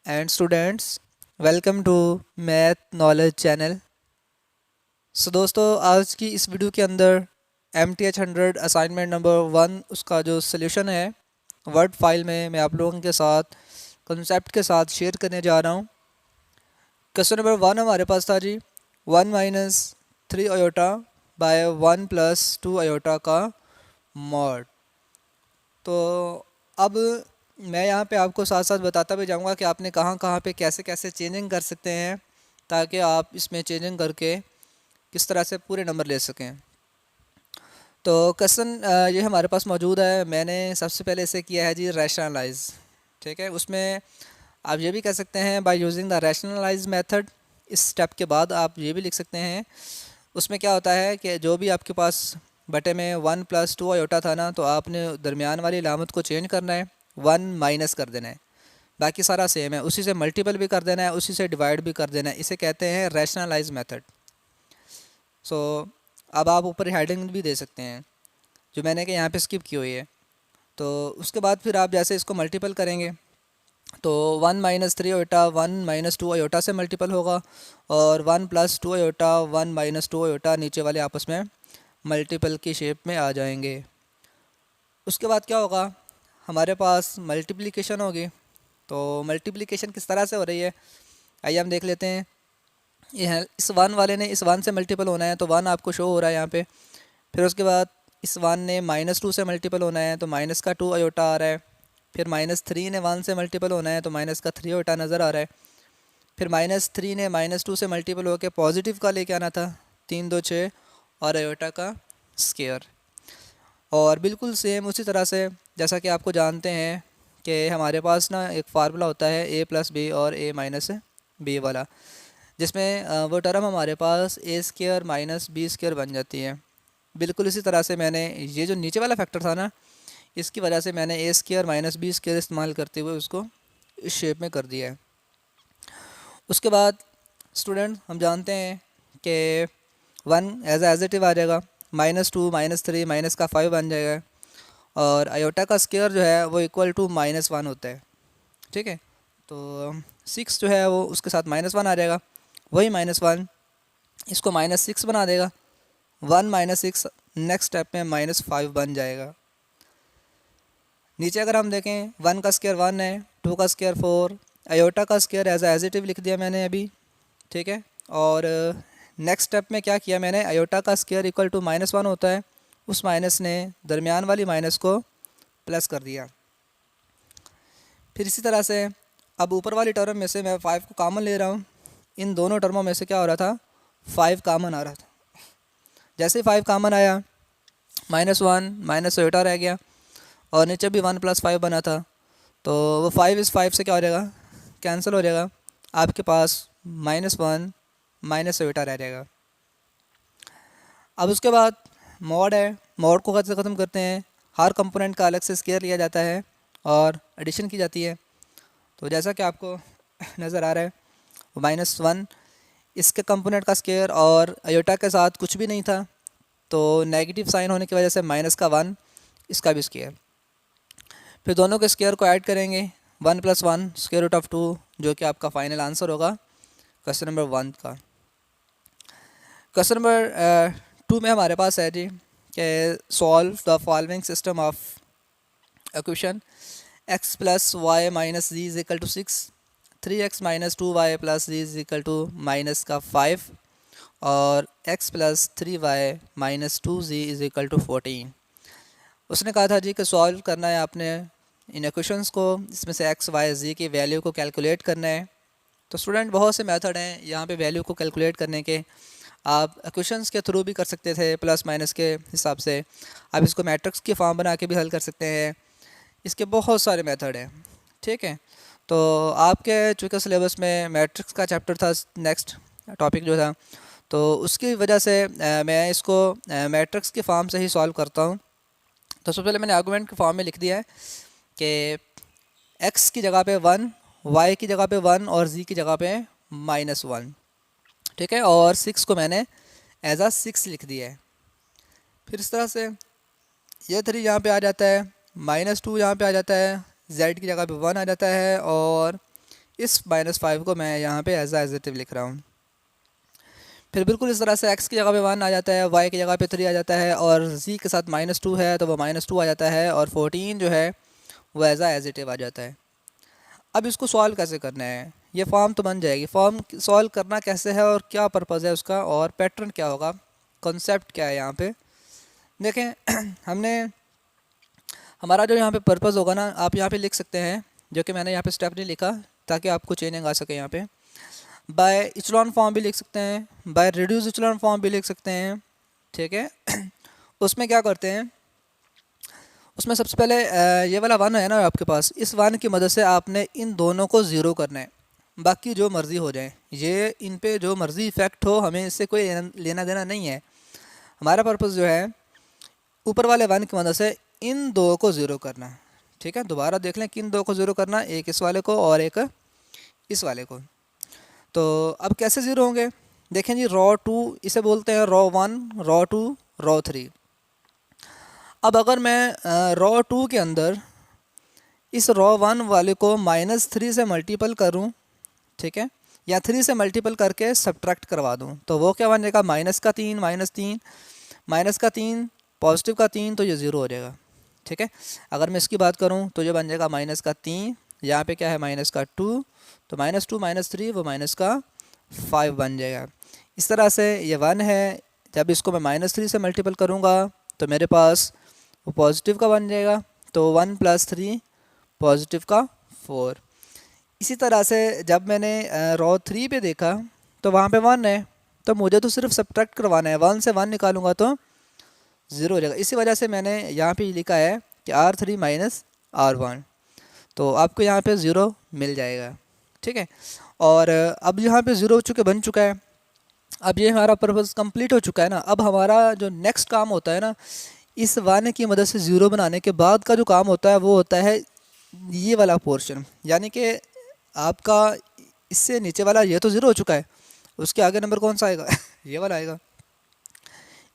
and students, welcome to math knowledge channel. दोस्तों, आज की इस वीडियो के अंदर MTH 100 असाइनमेंट नंबर 1 उसका जो सल्यूशन है वर्ड फाइल में मैं आप लोगों के साथ कंसेप्ट के साथ शेयर करने जा रहा हूँ। क्वेश्चन नंबर 1 हमारे पास था जी 1 minus 3 iota by 1 plus 2 iota का मॉड। तो अब मैं यहाँ पे आपको साथ साथ बताता भी जाऊँगा कि आपने कहाँ कहाँ पे कैसे कैसे चेंजिंग कर सकते हैं ताकि आप इसमें चेंजिंग करके किस तरह से पूरे नंबर ले सकें। तो क्वेश्चन ये हमारे पास मौजूद है। मैंने सबसे पहले इसे किया है जी रैशनलाइज। ठीक है, उसमें आप ये भी कह सकते हैं by using the rationalise method. इस स्टेप के बाद आप ये भी लिख सकते हैं, उसमें क्या होता है कि जो भी आपके पास बटे में 1 प्लस 2 अयोटा था ना, तो आपने दरमियान वाली लामत को चेंज करना है, 1 माइनस कर देना है, बाकी सारा सेम है, उसी से मल्टीपल भी कर देना है, उसी से डिवाइड भी कर देना है। इसे कहते हैं रैशनलाइज मेथड। सो अब आप ऊपर हेडिंग भी दे सकते हैं जो मैंने कि यहाँ पे स्किप की हुई है। तो उसके बाद फिर आप जैसे इसको मल्टीपल करेंगे तो 1 माइनस 3 अयोटा 1 माइनस 2 अयोटा से मल्टीपल होगा, और 1 प्लस 2 अयोटा 1 माइनस 2 अयोटा नीचे वाले आपस में मल्टीपल की शेप में आ जाएंगे। उसके बाद क्या होगा, हमारे पास मल्टीप्लिकेशन होगी। तो मल्टीप्लिकेशन किस तरह से हो रही है आइए हम देख लेते हैं। ये है, इस वन वाले ने इस वन से मल्टीपल होना है तो वन आपको शो हो रहा है यहाँ पे। फिर उसके बाद इस वन ने -2 से मल्टीपल होना है तो माइनस का 2 अयोटा आ रहा है। फिर -3 ने 1 से मल्टीपल होना है तो माइनस का 3 अयोटा नज़र आ रहा है। फिर -3 ने -2 से मल्टीपल होकर पॉजिटिव का लेके आना था, 3 2 6 और अयोटा का स्केयर। और बिल्कुल सेम उसी तरह से जैसा कि आपको जानते हैं कि हमारे पास ना एक फार्मूला होता है a प्लस बी और a माइनस बी वाला, जिसमें वो टर्म हमारे पास ए स्केयर माइनस बी स्केयर बन जाती है। बिल्कुल इसी तरह से मैंने ये जो नीचे वाला फैक्टर था ना, इसकी वजह से मैंने ए स्केयर माइनस बी स्केयर इस्तेमाल करते हुए उसको इस शेप में कर दिया है। उसके बाद स्टूडेंट हम जानते हैं कि 1 एज इट आ जाएगा, -2 -3 माइनस का 5 बन जाएगा, और अयोटा का स्केयर जो है वो इक्वल टू -1 होता है। ठीक है, तो 6 जो है वो उसके साथ -1 आ जाएगा, वही -1 इसको -6 बना देगा, 1 -6 नेक्स्ट स्टेप में -5 बन जाएगा। नीचे अगर हम देखें 1 का स्केयर 1 है, 2 का स्केयर 4, अयोटा का स्केयर एज इट लिख दिया मैंने अभी। ठीक है, और नेक्स्ट स्टेप में क्या किया मैंने, अयोटा का स्केयर इक्वल टू -1 होता है, उस माइनस ने दरमियान वाली माइनस को प्लस कर दिया। फिर इसी तरह से अब ऊपर वाली टर्म में से मैं 5 को कॉमन ले रहा हूँ। इन दोनों टर्मों में से क्या हो रहा था, 5 कॉमन आ रहा था। जैसे ही 5 कॉमन आया, -1 माइनस अयोटा रह गया, और नीचे भी 1 प्लस 5 बना था, तो वो 5 इस 5 से क्या हो जाएगा, कैंसिल हो जाएगा। आपके पास -1 माइनस अयोटा रह जाएगा। अब उसके बाद मॉड है, मॉड को कैसे ख़त्म करते हैं, हर कंपोनेंट का अलग से स्केयर लिया जाता है और एडिशन की जाती है। तो जैसा कि आपको नज़र आ रहा है, -1 इसके कंपोनेंट का स्केयर और अयोटा के साथ कुछ भी नहीं था, तो नेगेटिव साइन होने की वजह से -1 इसका भी स्केयर। फिर दोनों के स्केयर को ऐड करेंगे, 1 + 1 स्क्वायर रूट ऑफ 2, जो कि आपका फाइनल आंसर होगा क्वेश्चन नंबर 1 का। क्वेश्चन नंबर 2 में हमारे पास है जी कि solve the following system of equation x + y - z = 6, 3x - 2y + z = -5, और x + 3y - 2z = 14। उसने कहा था जी कि सॉल्व करना है आपने इन इक्वेशंस को, इसमें से x y z की वैल्यू को कैलकुलेट करना है। तो स्टूडेंट बहुत से मेथड हैं यहाँ पे वैल्यू को कैलकुलेट करने के। आप इक्वेशंस के थ्रू भी कर सकते थे, प्लस माइनस के हिसाब से। आप इसको मैट्रिक्स की फॉर्म बना के भी हल कर सकते हैं। इसके बहुत सारे मेथड हैं। ठीक है, तो आपके चूँकि सिलेबस में मैट्रिक्स का चैप्टर था नेक्स्ट टॉपिक जो था, तो उसकी वजह से मैं इसको मैट्रिक्स की फॉर्म से ही सॉल्व करता हूँ। तो सबसे पहले मैंने आर्गूमेंट के फॉर्म में लिख दिया है कि x की जगह पे 1, y की जगह पे 1 और z की जगह पे -1। ठीक है, और 6 को मैंने एज आ 6 लिख दिया है। फिर इस तरह से ये 3 यहाँ पे आ जाता है, -2 यहाँ पे आ जाता है, z की जगह पे 1 आ जाता है, और इस -5 को मैं यहाँ पे एज इट लिख रहा हूँ। फिर बिल्कुल इस तरह से x की जगह पे 1 आ जाता है, y की जगह पे 3 आ जाता है, और z के साथ -2 है तो वो -2 आ जाता है, और 14 जो है वो एज इट आ जाता है। अब इसको सॉल्व कैसे करना है, ये फॉर्म तो बन जाएगी। फॉर्म सॉल्व करना कैसे है और क्या पर्पज़ है उसका और पैटर्न क्या होगा, कॉन्सेप्ट क्या है यहाँ पे देखें। हमने हमारा जो यहाँ पे पर्पज़ होगा ना, आप यहाँ पे लिख सकते हैं, जो कि मैंने यहाँ पे स्टेप नहीं लिखा ताकि आपको चेंजिंग आ सके। यहाँ पे बाय इचलॉन फॉर्म भी लिख सकते हैं, बाय रिड्यूस इचलॉन फॉर्म भी लिख सकते हैं, ठीक है। उसमें क्या करते हैं, उसमें सबसे पहले ये वाला 1 है ना आपके पास, इस 1 की मदद से आपने इन दोनों को ज़ीरो करना है। बाकी जो मर्ज़ी हो जाए, ये इन पे जो मर्ज़ी इफ़ेक्ट हो, हमें इससे कोई लेना देना नहीं है। हमारा पर्पज़ जो है ऊपर वाले 1 की मदद से इन दो को ज़ीरो करना, ठीक है। दोबारा देख लें, किन दो को ज़ीरो करना, एक इस वाले को और एक इस वाले को। तो अब कैसे ज़ीरो होंगे, देखें जी, रॉ 2 इसे बोलते हैं, रॉ 1, रॉ 2, रॉ 3। अब अगर मैं रॉ 2 के अंदर इस रॉ 1 वाले को -3 से मल्टीपल करूं, ठीक है, या 3 से मल्टीपल करके सब्ट्रैक्ट करवा दूं, तो वो क्या बन जाएगा, -3, -3, -3, +3, तो ये ज़ीरो हो जाएगा, ठीक है। अगर मैं इसकी बात करूं तो ये बन जाएगा -3, यहाँ पे क्या है -2, तो -2 -3 वो -5 बन जाएगा। इस तरह से ये 1 है, जब इसको मैं -3 से मल्टीपल करूँगा तो मेरे पास वो पॉजिटिव का बन जाएगा, तो 1 + 3 पॉजिटिव का 4। इसी तरह से जब मैंने रॉ 3 पे देखा तो वहाँ पे 1 है, तो मुझे तो सिर्फ सब्ट्रैक्ट करवाना है, 1 से 1 निकालूंगा तो ज़ीरो हो जाएगा। इसी वजह से मैंने यहाँ पे लिखा है कि R3 - R1, तो आपको यहाँ पे ज़ीरो मिल जाएगा, ठीक है। और अब यहाँ पे ज़ीरो बन चुका है। अब ये हमारा पर्पज़ कंप्लीट हो चुका है ना। अब हमारा जो नेक्स्ट काम होता है ना, इस 1 की मदद से ज़ीरो बनाने के बाद का जो काम होता है वो होता है ये वाला पोर्शन, यानी कि आपका इससे नीचे वाला ये तो ज़ीरो हो चुका है, उसके आगे नंबर कौन सा आएगा ये वाला आएगा,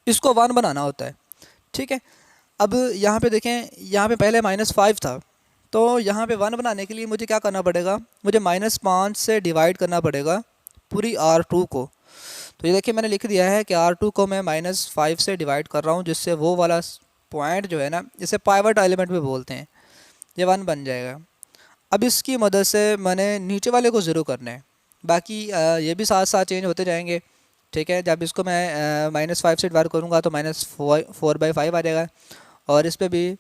इसको 1 बनाना होता है, ठीक है। अब यहाँ पे देखें, यहाँ पे पहले -5 था, तो यहाँ पे 1 बनाने के लिए मुझे क्या करना पड़ेगा, मुझे -5 से डिवाइड करना पड़ेगा पूरी R2 को। तो ये देखिए मैंने लिख दिया है कि R2 को मैं -5 से डिवाइड कर रहा हूँ, जिससे वो वाला पॉइंट जो है ना, इसे पाइवट एलिमेंट भी बोलते हैं, ये 1 बन जाएगा। अब इसकी मदद से मैंने नीचे वाले को ज़ीरो करना है, बाकी ये भी साथ साथ चेंज होते जाएंगे, ठीक है। जब इसको मैं -5 से डिवाइड करूँगा तो -4/5 आ जाएगा, और इस पर भी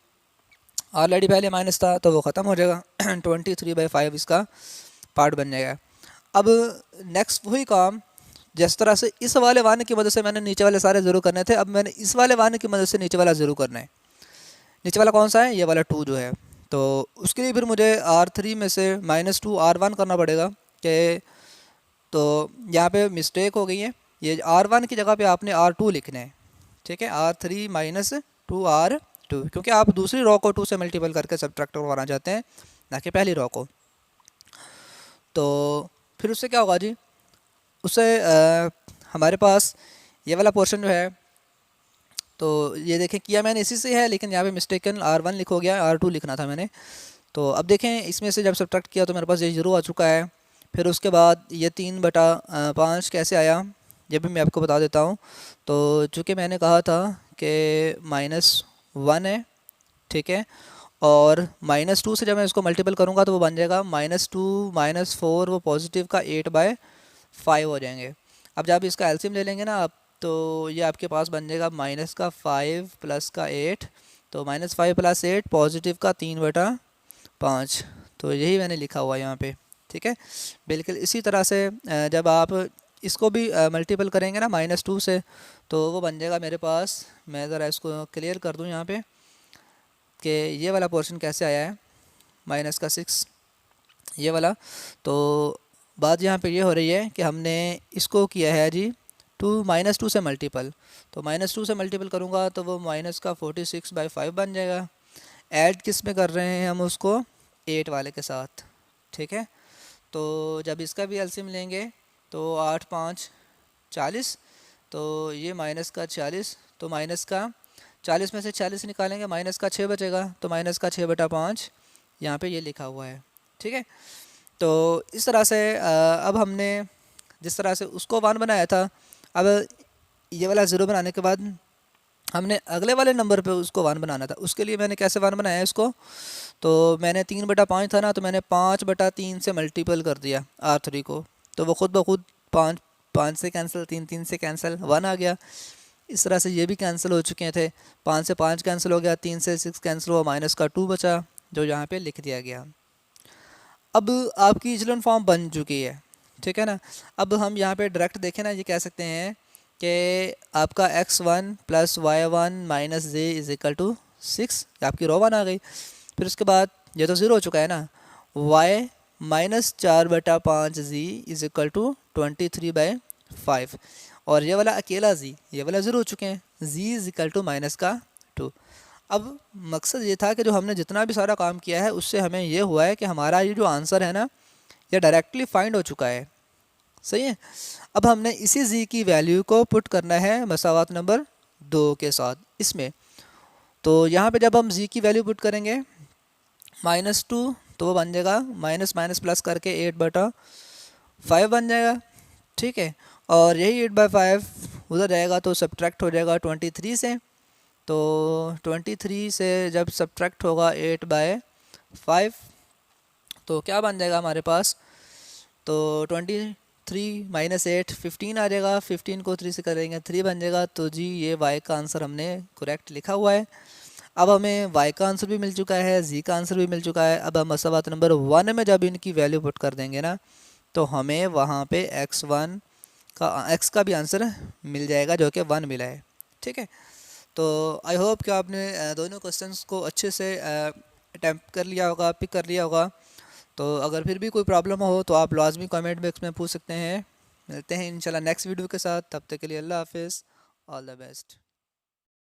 ऑलरेडी पहले माइनस था तो वो ख़त्म हो जाएगा 23/5 इसका पार्ट बन जाएगा। अब नेक्स्ट वही काम, जिस तरह से इस वाले 1 की मदद से मैंने नीचे वाले सारे ज़ीरो करने थे, अब मैंने इस वाले 1 की मदद से नीचे वाला ज़ीरो करना है। नीचे वाला कौन सा है, ये वाला 2 जो है, तो उसके लिए फिर मुझे R3 में से -2 R1 करना पड़ेगा कि, तो यहाँ पे मिस्टेक हो गई है, ये R1 की जगह पे आपने R2 लिखना है, ठीक है। R3 - 2 R2, क्योंकि आप दूसरी रॉ को 2 से मल्टीपल करके सब्ट्रैक्ट करवाना चाहते हैं, ना कि पहली रॉ को। तो फिर उससे क्या होगा जी, उससे हमारे पास ये वाला पोर्शन जो है, तो ये देखें किया मैंने इसी से है, लेकिन यहाँ पे मिस्टेकन R1 लिखो गया, R2 लिखना था मैंने। तो अब देखें इसमें से जब सब्ट्रैक्ट किया तो मेरे पास ये 0 आ चुका है। फिर उसके बाद ये 3/5 कैसे आया, ये भी मैं आपको बता देता हूँ। तो चूँकि मैंने कहा था कि -1 है, ठीक है, और -2 से जब मैं इसको मल्टीपल करूँगा तो वो बन जाएगा -2 -4, वो पॉजिटिव का 8/5 हो जाएंगे। अब जब इसका एलसीएम ले लेंगे ना आप, तो ये आपके पास बन जाएगा -5 + 8, तो -5 + 8 पॉजिटिव का 3/5, तो यही मैंने लिखा हुआ है यहाँ पे, ठीक है। बिल्कुल इसी तरह से जब आप इसको भी मल्टीपल करेंगे ना -2 से, तो वो बन जाएगा मेरे पास, मैं ज़रा इसको क्लियर कर दूँ यहाँ पे कि ये वाला पोर्शन कैसे आया है, -6 ये वाला। तो बात यहाँ पे ये हो रही है कि हमने इसको किया है जी -2 से मल्टीपल, तो -2 से मल्टीपल करूँगा तो वो -46/5 बन जाएगा। ऐड किस में कर रहे हैं हम उसको, 8 वाले के साथ, ठीक है। तो जब इसका भी एलसीएम लेंगे तो 8 5 40, तो ये -40, तो -40 में से 40 निकालेंगे, -6 बचेगा, तो -6/5 यहाँ पे ये लिखा हुआ है, ठीक है। तो इस तरह से अब हमने जिस तरह से उसको 1 बनाया था, अब ये वाला 0 बनाने के बाद हमने अगले वाले नंबर पे उसको 1 बनाना था। उसके लिए मैंने कैसे 1 बनाया इसको, तो मैंने 3/5 था ना, तो मैंने 5/3 से मल्टीपल कर दिया R3 को, तो वो खुद ब खुद 5 से कैंसिल, 3 से कैंसिल, 1 आ गया। इस तरह से ये भी कैंसिल हो चुके थे, 5 से 5 कैंसिल हो गया, 3 से 6 कैंसिल हुआ, माइनस का 2 बचा जो यहाँ पे लिख दिया गया। अब आपकी इचलन फॉर्म बन चुकी है, ठीक है ना। अब हम यहाँ पे डायरेक्ट देखें ना, ये कह सकते हैं कि आपका x1 + y1 - z = 6, आपकी रो 1 आ गई। फिर उसके बाद ये तो 0 हो चुका है ना, y - 4/5 z = 23/5, और ये वाला अकेला z, ये वाला 0 हो चुके हैं, z = -2। अब मकसद ये था कि जो हमने जितना भी सारा काम किया है उससे हमें ये हुआ है कि हमारा ये जो आंसर है ना, ये डायरेक्टली फाइंड हो चुका है, सही है। अब हमने इसी z की वैल्यू को पुट करना है मसावात नंबर 2 के साथ इसमें। तो यहाँ पे जब हम z की वैल्यू पुट करेंगे -2, तो वो बन जाएगा माइनस माइनस प्लस करके 8/5 बन जाएगा, ठीक है। और यही 8/5 उधर जाएगा तो सब्ट्रैक्ट हो जाएगा 23 से, तो 23 से जब सब्ट्रैक्ट होगा 8/5 तो क्या बन जाएगा हमारे पास, तो 23 - 8 15 आ जाएगा, 15 को 3 से करेंगे 3 बन जाएगा। तो जी ये y का आंसर हमने करेक्ट लिखा हुआ है। अब हमें y का आंसर भी मिल चुका है, z का आंसर भी मिल चुका है। अब हम मसवात नंबर 1 में जब इनकी वैल्यू पुट कर देंगे ना, तो हमें वहाँ पे x का भी आंसर मिल जाएगा जो कि 1 मिला है, ठीक है। तो आई होप कि आपने दोनों क्वेश्चंस को अच्छे से अटैम्प्ट कर लिया होगा, पिक कर लिया होगा। तो अगर फिर भी कोई प्रॉब्लम हो तो आप लाजमी कमेंट बॉक्स में पूछ सकते हैं। मिलते हैं इंशाल्लाह नेक्स्ट वीडियो के साथ, तब तक के लिए अल्लाह हाफिज़, ऑल द बेस्ट।